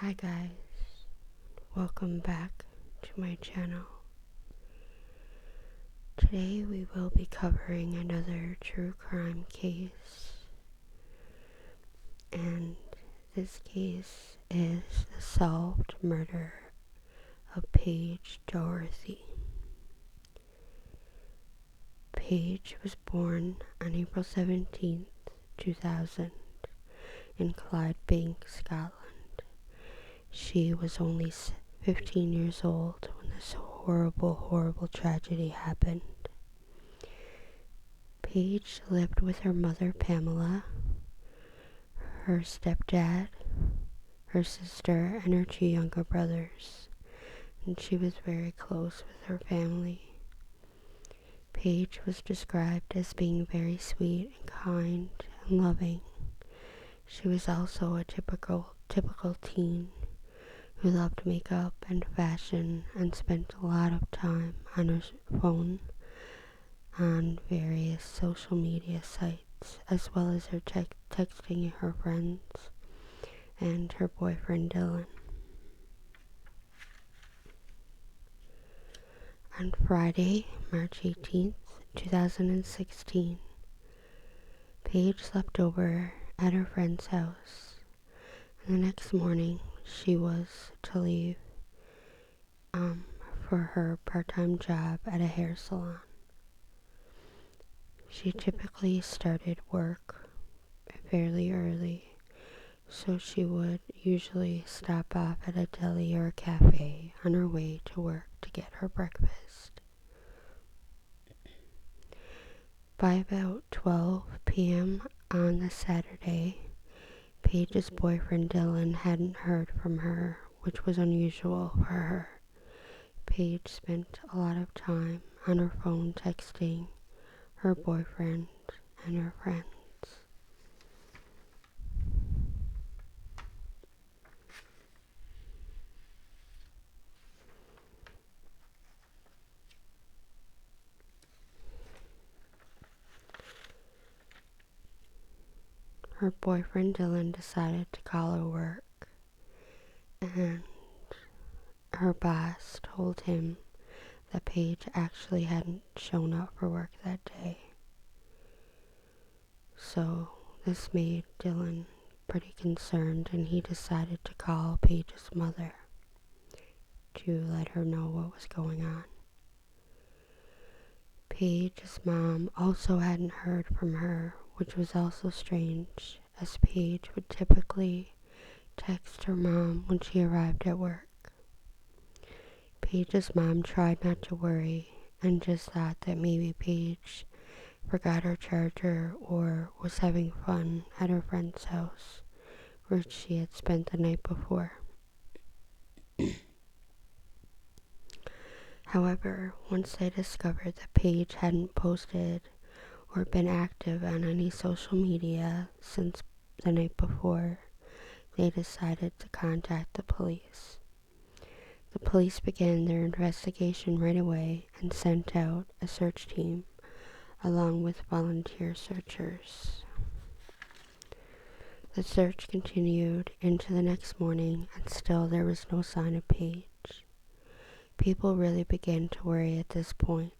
Hi guys, welcome back to my channel. Today we will be covering another true crime case, and this case is the solved murder of Paige Doherty. Paige was born on April 17th, 2000 in Clydebank, Scotland. She was only 15 years old when this horrible tragedy happened. Paige lived with her mother, Pamela, her stepdad, her sister, and her two younger brothers, and she was very close with her family. Paige was described as being very sweet and kind and loving. She was also a typical teen who loved makeup and fashion and spent a lot of time on her phone on various social media sites, as well as her texting her friends and her boyfriend Dylan. On Friday, March 18th, 2016, Paige slept over at her friend's house, and the next morning she was to leave for her part-time job at a hair salon. She typically started work fairly early, so she would usually stop off at a deli or a cafe on her way to work to get her breakfast. By about 12 p.m. on the Saturday, Paige's boyfriend Dylan hadn't heard from her, which was unusual for her. Paige spent a lot of time on her phone texting her boyfriend and her friends. Her boyfriend Dylan decided to call her work, and her boss told him that Paige actually hadn't shown up for work that day. So this made Dylan pretty concerned, and he decided to call Paige's mother to let her know what was going on. Paige's mom also hadn't heard from her, which was also strange, as Paige would typically text her mom when she arrived at work. Paige's mom tried not to worry and just thought that maybe Paige forgot her charger or was having fun at her friend's house where she had spent the night before. However, once they discovered that Paige hadn't posted or been active on any social media since the night before, they decided to contact the police. The police began their investigation right away and sent out a search team along with volunteer searchers. The search continued into the next morning, and still there was no sign of Paige. People really began to worry at this point.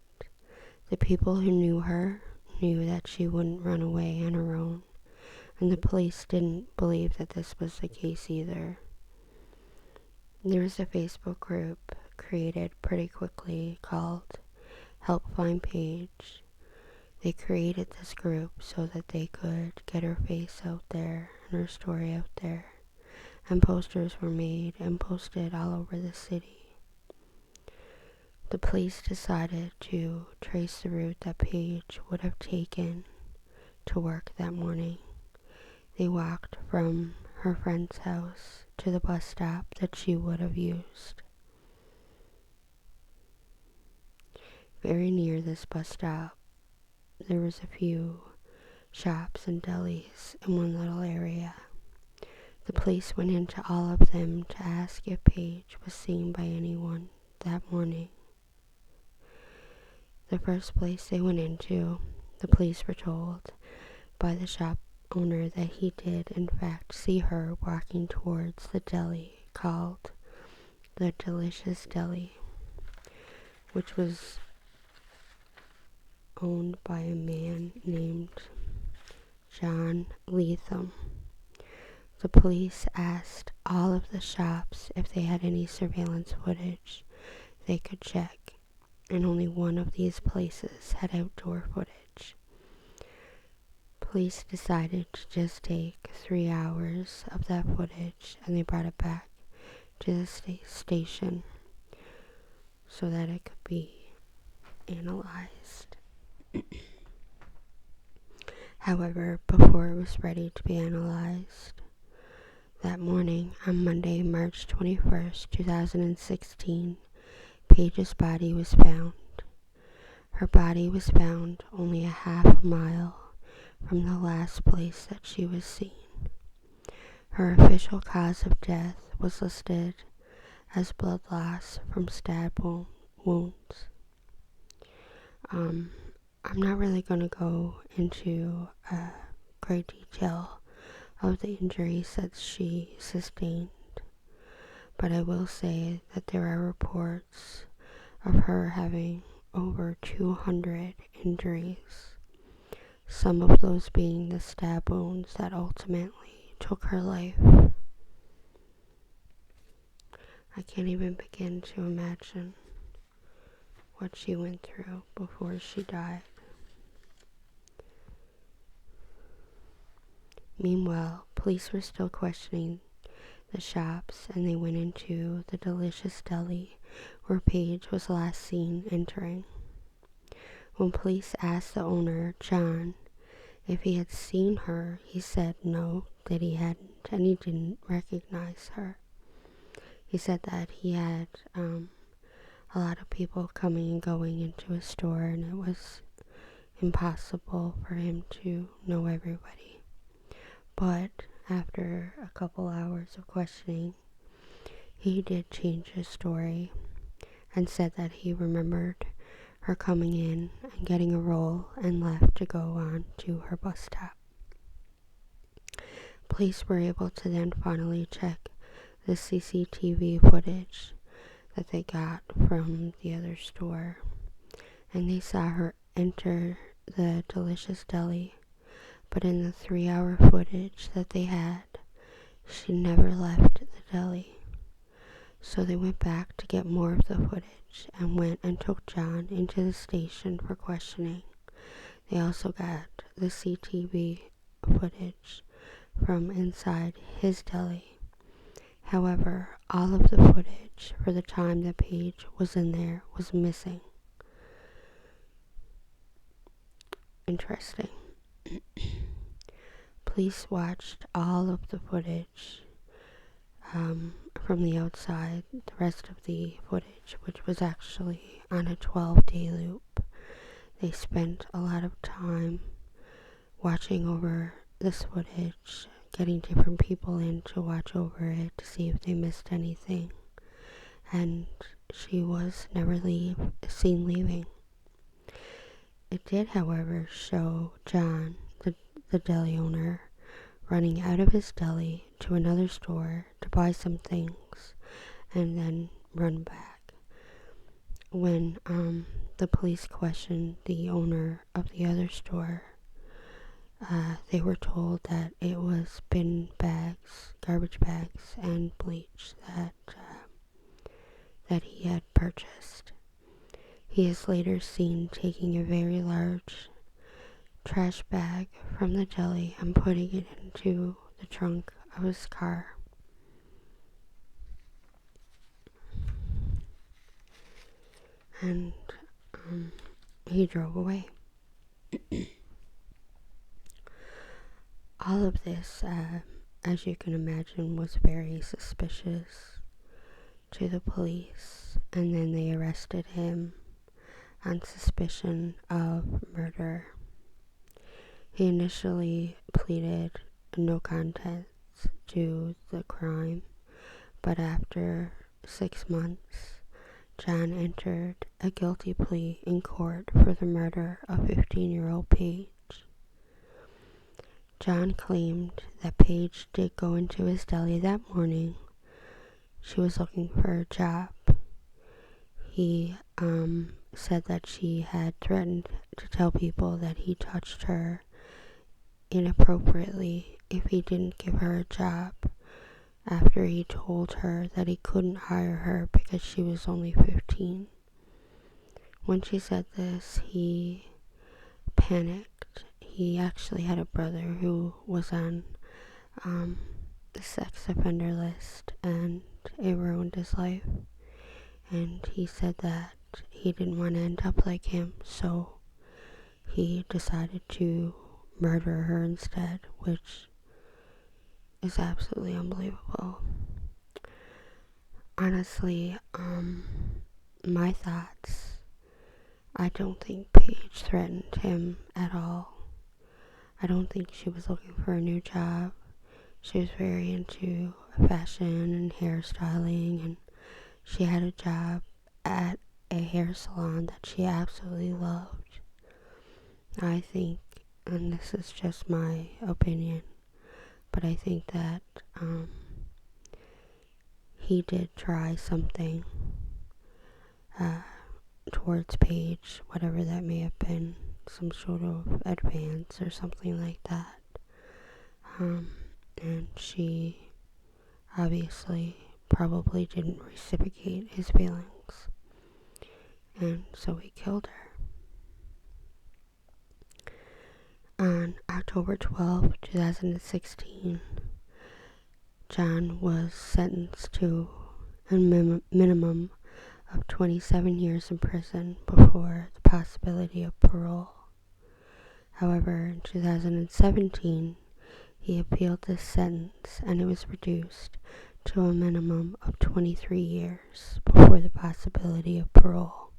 The people who knew her knew that she wouldn't run away on her own, and the police didn't believe that this was the case either. There was a Facebook group created pretty quickly called Help Find Paige. They created this group so that they could get her face out there and her story out there, and posters were made and posted all over the city. The police decided to trace the route that Paige would have taken to work that morning. They walked from her friend's house to the bus stop that she would have used. Very near this bus stop, there was a few shops and delis in one little area. The police went into all of them to ask if Paige was seen by anyone that morning. The first place they went into, the police were told by the shop owner that he did in fact see her walking towards the deli called the Delicious Deli, which was owned by a man named John Latham. The police asked all of the shops if they had any surveillance footage they could check, and only one of these places had outdoor footage. Police decided to just take 3 hours of that footage, and they brought it back to the station so that it could be analyzed. However, before it was ready to be analyzed, that morning, on Monday, March 21st, 2016, Paige's body was found. Her body was found only a half a mile from the last place that she was seen. Her official cause of death was listed as blood loss from stab wounds. I'm not really going to go into great detail of the injuries that she sustained, but I will say that there are reports of her having over 200 injuries, some of those being the stab wounds that ultimately took her life. I can't even begin to imagine what she went through before she died. Meanwhile, police were still questioning the shops, and they went into the Delicious Deli where Paige was last seen entering. When police asked the owner, John, if he had seen her, he said no, that he hadn't, and he didn't recognize her. He said that he had a lot of people coming and going into his store, and it was impossible for him to know everybody. But after a couple hours of questioning, he did change his story and said that he remembered her coming in and getting a roll and left to go on to her bus stop. Police were able to then finally check the CCTV footage that they got from the other store, and they saw her enter the Delicious Deli, but in the 3-hour footage that they had, she never left the deli. So they went back to get more of the footage and went and took John into the station for questioning. They also got the CCTV footage from inside his deli. However, all of the footage for the time that Paige was in there was missing. Interesting. Police watched all of the footage from the outside, the rest of the footage, which was actually on a 12-day loop. They spent a lot of time watching over this footage, getting different people in to watch over it to see if they missed anything, and she was never seen leaving. It did, however, show John, the deli owner, running out of his deli to another store to buy some things and then run back. When the police questioned the owner of the other store, they were told that it was bin bags, garbage bags, and bleach that he had purchased. He is later seen taking a very large trash bag from the deli and putting it into the trunk of his car. And he drove away. All of this, as you can imagine, was very suspicious to the police, and then they arrested him on suspicion of murder. He initially pleaded no contest to the crime, but after 6 months, John entered a guilty plea in court for the murder of 15-year-old Paige. John claimed that Paige did go into his deli that morning, she was looking for a job. He said that she had threatened to tell people that he touched her inappropriately if he didn't give her a job, after he told her that he couldn't hire her because she was only 15. When she said this, he panicked. He actually had a brother who was on the sex offender list, and it ruined his life. And he said that he didn't want to end up like him, so he decided to murder her instead, which is absolutely unbelievable. Honestly, my thoughts, I don't think Paige threatened him at all. I don't think she was looking for a new job. She was very into fashion and hairstyling, and she had a job at a hair salon that she absolutely loved. I think, and this is just my opinion, but I think that he did try something towards Paige, whatever that may have been, some sort of advance or something like that. And she obviously probably didn't reciprocate his feelings, and so he killed her. On October 12, 2016, John was sentenced to a minimum of 27 years in prison before the possibility of parole. However, in 2017, he appealed this sentence, and it was reduced to a minimum of 23 years before the possibility of parole.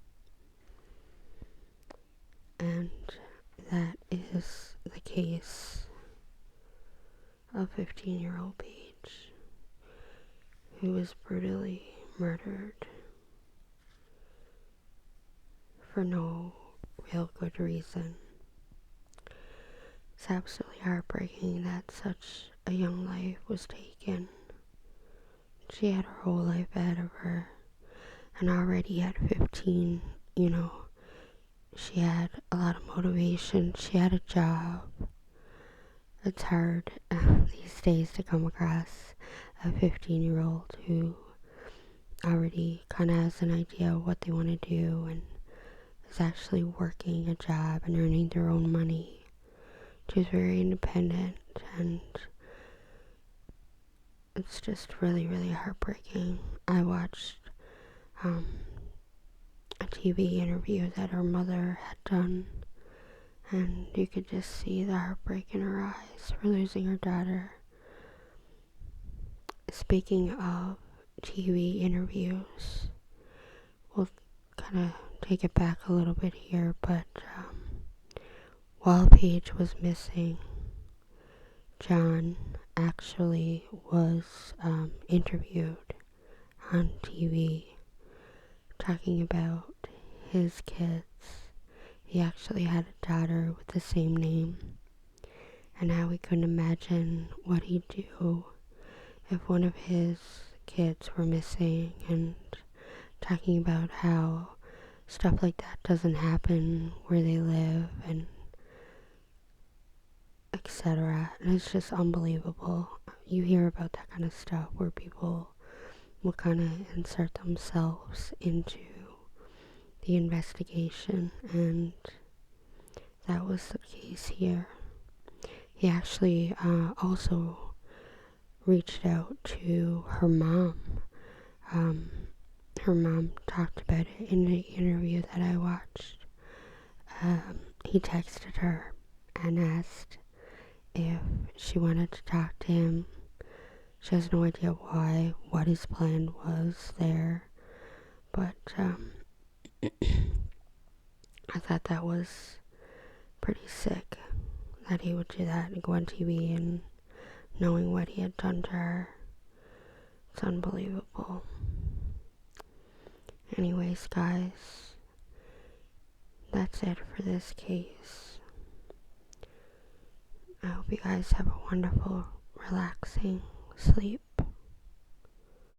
And that is the case of 15-year-old Paige, who was brutally murdered for no real good reason. It's absolutely heartbreaking that such a young life was taken. She had her whole life ahead of her, and already at 15, she had a lot of motivation. She had a job. It's hard these days to come across a 15-year-old who already kind of has an idea of what they want to do and is actually working a job and earning their own money. She's very independent, and it's just really, really heartbreaking. I watched a TV interview that her mother had done, and you could just see the heartbreak in her eyes for losing her daughter. Speaking of TV interviews, we'll kind of take it back a little bit here, but while Paige was missing, John actually was interviewed on TV talking about his kids. He actually had a daughter with the same name, and how he couldn't imagine what he'd do if one of his kids were missing, and talking about how stuff like that doesn't happen where they live, and etc. And it's just unbelievable. You hear about that kind of stuff where people will kind of insert themselves into the investigation, and that was the case here. He actually also reached out to her mom. Her mom talked about it in the interview that I watched. He texted her and asked if she wanted to talk to him. She has no idea why, what his plan was there, but I thought that was pretty sick that he would do that and go on TV and knowing what he had done to her. It's unbelievable. Anyways, guys, that's it for this case. I hope you guys have a wonderful, relaxing sleep.